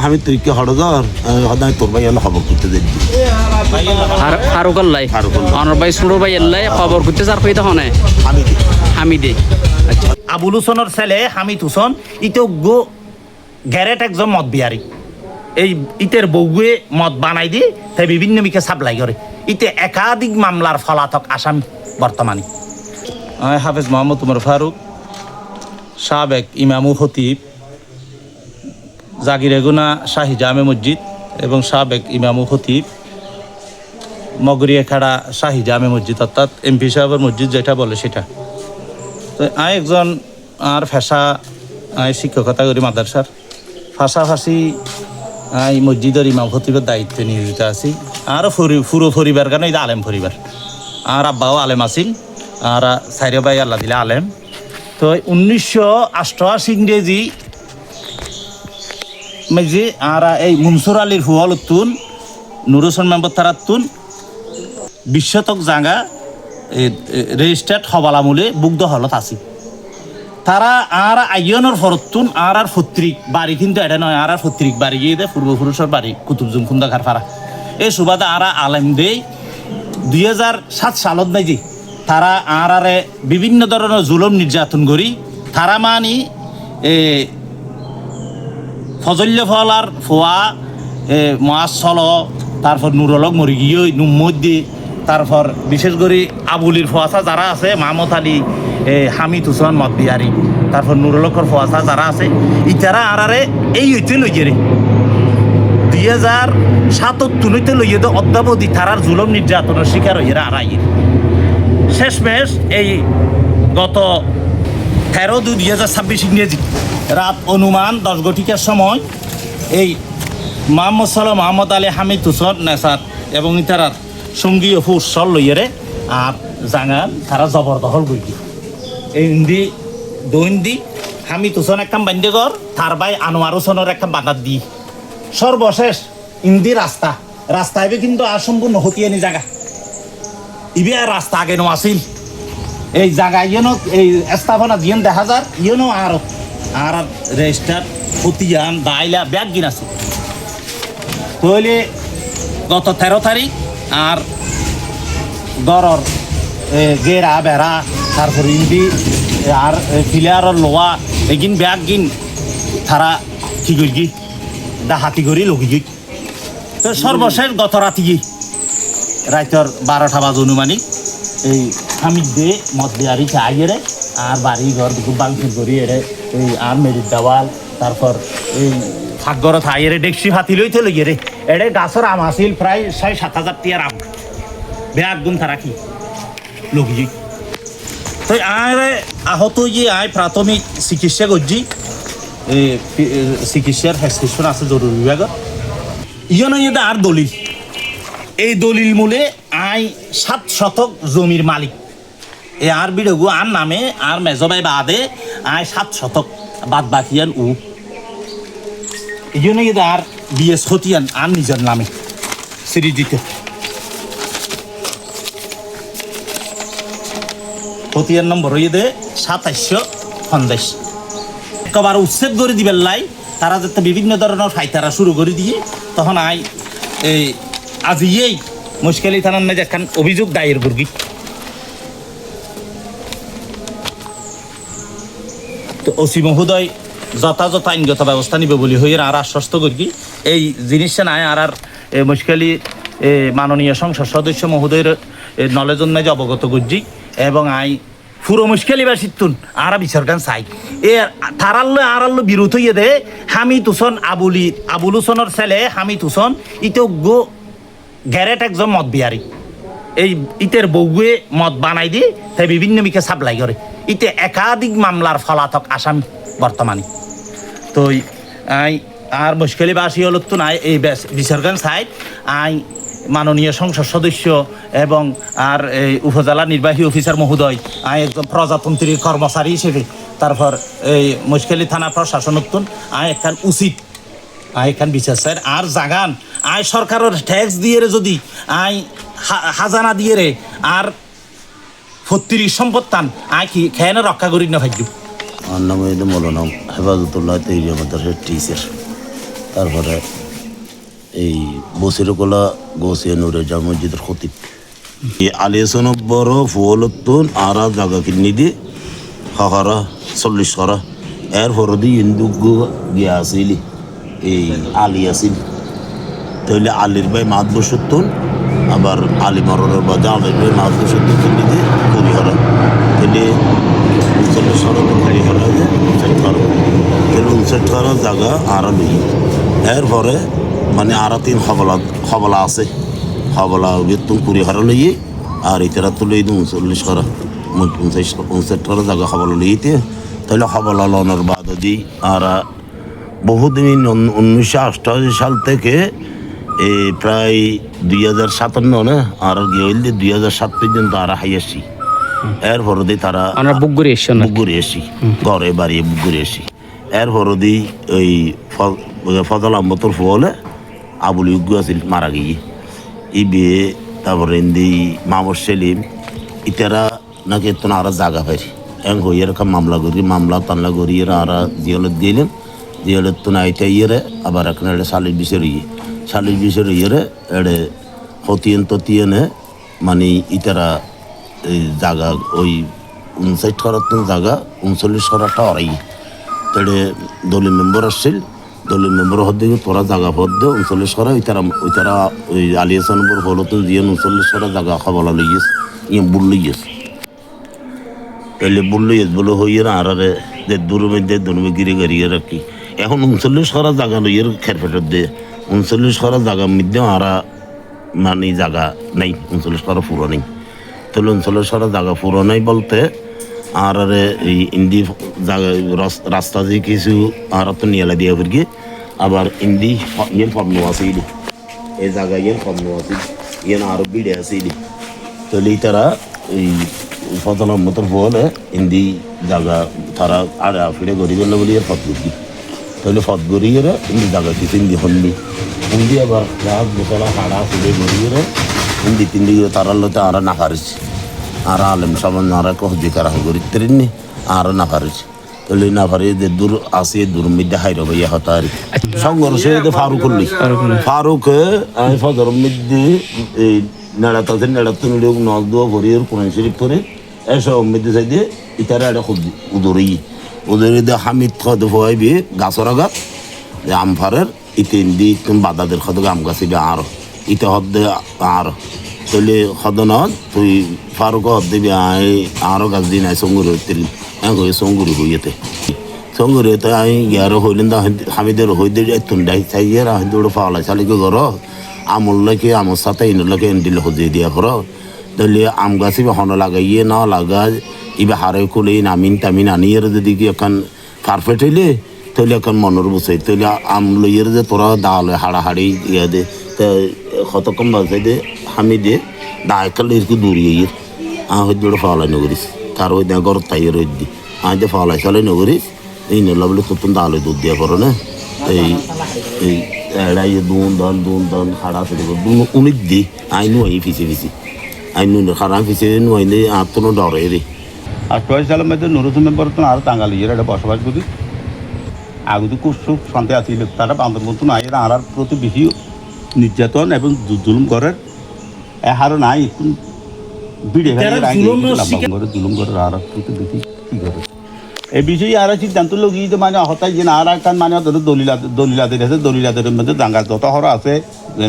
আমি তুই কি হড়গর হদায় তোর ভাই এলো খবর করতে দেখবি ফারুকাল্লাই অনর ভাই সুরো ভাই এল্লাই খবর করতে যার কইতা হনে হামিদে আচ্ছা আবুল হুসনের ছেলে হামিদ হুসন ইতো গো গ্যারেট একজন মদ বিহারি এই ইতের বউয়ে মদ বানাই দিয়ে তাই বিভিন্ন মিকে সাপ্লাই করে ইতে একাধিক মামলার ফলাতক আসামি বর্তমানে হাফেজ মোহাম্মদ উমর ফারুক সাবেক ইমামু খতিব জাগিরেগুনা শাহী জামে মসজিদ এবং সাবেক ইমামু খতিব মগরিয়াখাড়া শাহী জামে মসজিদ অর্থাৎ এমপি সাহেবের মসজিদ যেটা বলে সেটা তো একজন আর ফেসা শিক্ষকতা করি মাদ্রাসার পাশাপাশি মসজিদের ইমাম খতিবের দায়িত্বে নিয়োজিত আছি আরও পুরো পরিবার কেন এটা আলেম পরিবার আর আব্বাও আলেম আছিল আর সাইরে ভাই আল্লাহ দিলে আলেম তো 1988 ইংরেজি মেজি আর এই মনসুর আলীর হুয়াল উত্তুন নুর হোসেন মেম্বর তারাত্তুন বিশ্বতক জাঙ্গা রেজিস্টার্ড হবালামূলে বুগ্ধ হলত আছি তারা আর আইয়নের ফরতুন আর ফত্রিক বাড়ি কিন্তু এটা নয় আর ফত্রিক বাড়ি গিয়ে দেয় পূর্বপুরুষের বাড়ি কুতুবজুম খুন্দাঘার ফাড়া এই সুবাদে আর আলেম দেই 2007 সালত নাইজি তারা আর বিভিন্ন ধরনের জুলুম নির্যাতন করি তারা মানি ফজল্য ফলার ফোয়া মহাসল তারপর নুরলক মরি গিয়ে নুমদ্দি তারপর বিশেষ করে আবুলির ফোয়াশা যারা আছে মাহমদ আলী হামিদ হুসেন মদ বিহারি তারপর নুরলকর ফোয়াশা যারা আছে ইতারা আরারে এই হইতে লইয়ে রে 2077 লইয়ে তো অদ্যাবধি তারার জুলুম নির্যাতনের শিকার হইয়ে আড়াই শেষমেশ এই গত 13/2/2026 ইংরেজি রাত অনুমান 10 ঘটিকার সময় এই মোহাম্মদ আলী হামিদ হুসেন নেসার এবং ইতারার সঙ্গী ফুসল লইয়েরে আর জাঙান তারা জবরদখল করি এই ইন্দি দৈন্দি হামিদ হুসেন একটা বান্দেগর তার ভাই আনোয়ার হোসেনের একটা বাগাত দি সর্বশেষ ইন্দি রাস্তায় কিন্তু আর সম্পূর্ণ হতিয়ানি জায়গা ইবি আর রাস্তা আগে নো আসিল এই জায়গা ইয়েনো এই স্থাপনা দিয়ে দেখা যার ইয়েনো আর রেজিস্টার হতিয়ান দাইলা ব্যাগ গিন আছে তাহলে গত 13 তারিখ আর গরর গেরা বেড়া তারপর ইন্দি আর ফিলিয়ারের লোয়া এগিন ব্যাগ গিন তারা কি করি ডাহাতি করি লগি গই তো সর্বশেষ গত রাতি রাইতর 12টা বাজ অনুমানিক এই হামিদ দে মদ বিহারি চাইয়ে আর বাড়ি ঘর বাংফির করি এরে এই আর মেরির দেওয়াল তারপর এই ফাঁকঘর থাইয়ে ডেকসি ফাতি লইতে লইয়ে রে এড়ে গাছের আম আসিল প্রায় 6-7 টিয়ার আম ব্যাগ গুণ তারা কি লগি তো আহত ইয়ে প্রাথমিক চিকিৎসা করছি চিকিৎসার প্রেসক্রিপশন আছে জরুরি বিভাগত ইয়নো ইয়ে আর দলিল এই দলিল মূলে 7 শতক জমির মালিক এ আর বিড়গু আর নামে আর মেজবাই বাদে 7 শতক বাদ বাকিয়ান ইয়নো ইয়ে আর বিএস খতিয়ান আর নিজের নামে সিরিজিতে খতিয়ান নম্বর হয়ে দে 2750 একবার উচ্ছেদ করে দিবেন লাই তারা যাতে বিভিন্ন ধরনের ফাইতারা শুরু করে দিয়ে তখন এই আজি এই মুশকিল থানার মাঝে একখান অভিযোগ দায়ের করবি তো ওসি মহোদয় যথাযথ আইনগত ব্যবস্থা নিবে বলে হয়ে আর আশ্বস্ত করি এই জিনিসটা নাই আর মুশকিলি মাননীয় সংসদ সদস্য মহোদয়ের নলেজন মাঝে অবগত করছি এবং পুরো মুশকিলই বা সিতুন আর বিচার গান চাই এ আড়াল্লো বিরোধ হইয়ে দে হামিদ হুসেন আবুল হুসেনের ছেলে হামিদ হুসেন ইতো গো গ্যারেট একজন মদ বিহারি এই ইতের বউয়ে মদ বানাই দিয়ে তাই বিভিন্ন মিকে সাপ্লাই করে ইতে একাধিক মামলার ফলাতক আসামি বর্তমানে তো আর মুশকিলি বাসি হল তো নাই এই বিচার গান চাই মাননীয় সংসদ সদস্য এবং আর এই উপজেলা নির্বাহী অফিসার মহোদয় একজন প্রজাতন্ত্রী কর্মচারী হিসেবে তারপর এই মুশকিলি থানা প্রশাসনতুন একখান উচিত এখান বিচার স্যার আর জাগান সরকারের ট্যাক্স দিয়ে যদি হাজানা দিয়ে রে আর 32 সম্পদ টান কি খেয়ে রক্ষা করি না ভাগ্য আমার নাম মৌলানা হেফাজতুল্লাহ তৈরি আমাদের টিচার তারপরে এই বসিরকলা গোসিয়া নুরে জামা মসজিদের খতিব এই আলিয়াসন বড় ফুলতুন আর জায়গা কিনে দিয়ে হাহারা 40 করা এর হরদি হিন্দু গিয়া আসিলি এই আলী আসিল তাহলে আলীর ভাই মাত বসতুন আবার আলী মরণের বাজা আলীর ভাই মাত বসতুন কিনে দিয়ে করি হরা তাহলে 39 করা তো করি হরা যে 59 করা তাহলে 59 করা জায়গা আর লই এরপরে মানে আর 3 খবলা আছে খবলা বেতন করি হরা লইয়ে আর ইতারা তো লই 39 করা 59 করা জায়গা খবলা লইতে তাহলে খবলা লওয়ার বাদ দি আর বহুদিন 1988 সাল থেকে এই প্রায় 2057 না আর গিয়ে 2007 পর্যন্ত আর হাইয়াসি এরপর দিয়ে তারা আমরা বুকগুড়ি এসি ঘরে বাড়ি বুকগুড়ি এসি এরপর দিয়ে ওই ফজল আহমদর ফলে আবুল ইউগ্য আছিল মারা গিয়ে এই বিয়ে তারপরে ইন্দি মামুর সেলিম ইতারা নাকি তো আর জায়গা পাই এং হইয়ের মামলা করি মামলা টানলা করি আর জিয়ালত দিলেন জিয়ালত তো নাইতে ইয়েরে আবার এখন এটা সালিশ বিষয় ইয়েরে এড়ে হতিয়েন ততিয়েনে মানে ইতারা এই জায়গা ওই 59 করার জায়গা 39 করাটা অরাই তাহলে দলীয় মেম্বার আসছিল দলীয় মেম্বার হতে তোরা জায়গা পদ দে 39 করা ওইতারা ওই আলিয়াসন নম্বর হলতো দিয়ে 39 করা জায়গা খাবলা লইয়েস বুল লইয়েস তাহলে বুল লইয়েস বলে হইয়ে না আর যে দূরমে গিরে গাড়িয়ে রাখি এখন 39 করা জায়গা লইয়ের খের ফেরত দে 39 করা জায়গা মধ্যে আর মানে জায়গা নেই 39 করা পুরো নেই তাহলে 39 করা জায়গা পুরো নেই বলতে আর এই ইন্দি জায়গা রাস্তা দিয়ে কিছু আর তো নিয়ে দিয়ে ফিরকি আবার ইন্দি ইয়ের ফর্ম আছে এই জায়গা ইয়ের ফর্ম আছে ইয়ে আরো বিড়ে আছে তাহলে তারা এই ফজল আহমদর বলে ইন্দি জায়গা তারা আর ফিরে গরিব বলে এর ফত করি তাহলে ফত গড়িয়ে ইন্দি জায়গা কিছু ইন্দি হন্দি ইন্দি আবার রাত গোতলা হাড়া ফিরে গড়িয়ে ইন্দি তিন দিকে তারা লোতে আর না পারিছে আর আলেম সামান আর কহদিকার গরিত্তরিনি আর না পারিছে তাহলে না পারি যে দূর আসে দূর মধ্যে হাইর ভাইয়া হতো আর সংঘর্ষে ফারুক আমি ফজর মধ্যে এই নেড়াতে লোক নজ দোয়া ভরিয়ে কোরআন শরীফ করে এসব মধ্যে চাইতে ইতারা এটা খুব উদরি দিয়ে হামিদ খদ হইবি গাছর আগাত যে আমফারের ইতেন দি বাদাদের খদ আম গাছিবে আর ইতে হদ আর তাহলে সদনত তুই ফারুক দিবি আরও গাছ দিন আই সঙ্গুরি হইতেলি হয়ে সঙ্গুরি হইতে সঙ্গুরি হইতে আমি গিয়ারও হইলেন হামিদের হইতে তুন্ডাই চাইয়ে হিন্দুড়ো পাওয়ালাই চালিকে ঘর আমুল্লাকে আমার সাথে ইনুল্লাকে এন্ডিলে হজিয়ে দিয়া ঘর তাহলে আম গাছ হন লাগাইয়ে না লাগা ইবে হারে খুলে নামিন টামিন আনিয়ে যদি কি এখন পারফেক্ট হইলে তাহলে এখন মনের বুঝাই তাহলে আম লইয়ে যে তোরা দাল হাড়াহাড়ি ইয়ে দে তা কতক্ষণ বাজাই দে আমি দে দায়কাল এরকম দূরিয়ে হয়তো ফাওয়ালাই নগরিস কার ওই দে ঘর তাই রোদ দি দে ফাওয়ালাই চালাই নগরিস এই নলা বলে তোর দালে দুধ দিয়া করো না এই এই এড়াই দুন দান খাড়া ফেলে দুন উনিক দি আইনু আই ফিসে আইনু খাড়া ফিসে নুয়াইলে আর তো ডরে রে 28 সালের মধ্যে নুরুল মেম্বার তো আর টাঙ্গালি এটা বসবাস করি আগুদি খুব সুখ শান্তি আছিল তারা বান্ধব মতন আই আর প্রতি বেশি নির্যাতন এবং জুলুম করার হারও নাই একটু বিড়ে জুলুম করার আর প্রতি বেশি কী করে এই বিষয়ে আর সিদ্ধান্ত লগিয়ে তো মানে হতাই যে আর কান মানে দলিলাদের আছে দলিলাদের মধ্যে দাঙ্গা যত হরা আছে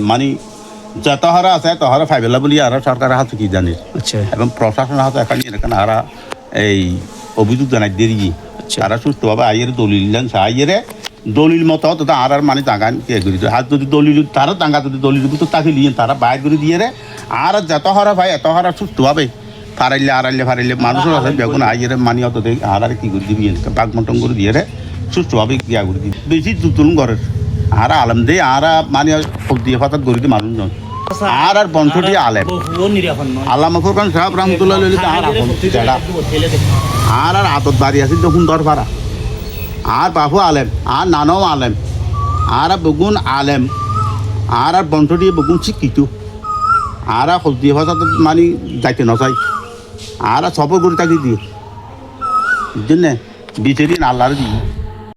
মানে যত হরা আছে তহরা ফাইবেলা বলি আর সরকারের হাতে কি জানিস এবং প্রশাসনের হাতে এখানে আর এই অভিযোগ জানাই দেরিয়ে তারা সুস্থভাবে আইয়ের দলিল আইয়েরে দলিল মতো তো আর মানে দাঙ্গা কে করি হাত যদি দলিল তারা দাঙ্গা যদি দলিল তো তাকে নিয়ে তারা বাইর করে দিয়ে রে আর যত হরা ভাই এত হরা সুস্থভাবে ফারাইলে মানুষের আছে বেগুন আইয়ের মানি অত আর কি করে দিবি বাঘমটন করে দিয়ে রে সুস্থভাবে গিয়া করে দিবি বেশি তুলুন ঘরের আর আলম দে আর মানে দিয়ে হঠাৎ করে দিই মানুষ নয় আর বংশটি আলেম আল্লামা ফুরকান সাহেব রহমতুল্লাহ আর আদত বাড়ি আছে তো সুন্দর পাড়া আর বাপু আলেম আর নানও আলেম আর বেগুন আলেম আর বংশটি বেগুন শিক্ষিত আর হলদি হঠাৎ মানে যাইতে নচাই আর সব করে তাকে দিয়ে বুঝছেন না বিচারি আল্লাহর দিয়ে